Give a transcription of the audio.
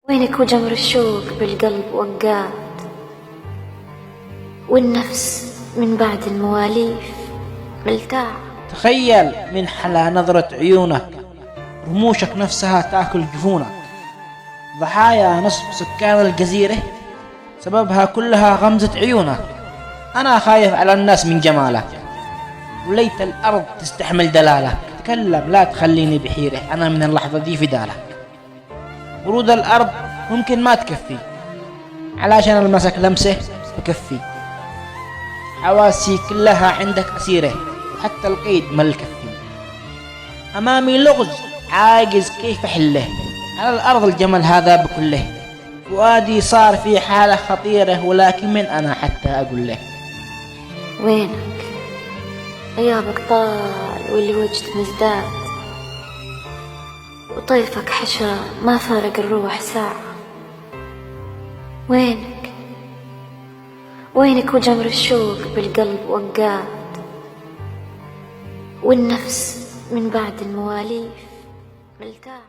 وينك وجمر الشوق بالقلب وقات، والنفس من بعد المواليف ملتاع. تخيل من حلا نظرة عيونك، رموشك نفسها تاكل جفونك. ضحايا نصف سكان الجزيرة سببها كلها غمزة عيونك. أنا خايف على الناس من جمالك، وليت الأرض تستحمل دلالك. تكلم لا تخليني بحيرة، أنا من اللحظة دي فدالك. ورود الأرض ممكن ما تكفي، علشان المسك لمسه بكفي. حواسي كلها عندك أسيرة، وحتى القيد ما الكفي. أمامي لغز عاجز كيف أحله، على الأرض الجمل هذا بكله. فؤادي صار في حالة خطيرة، ولكن من أنا حتى أقول له. وينك غيابك طال والوجد مزداد، وطيفك حشرة ما فارق الروح ساعة. وينك وجمر الشوق بالقلب وقات، والنفس من بعد المواليف ملتاع.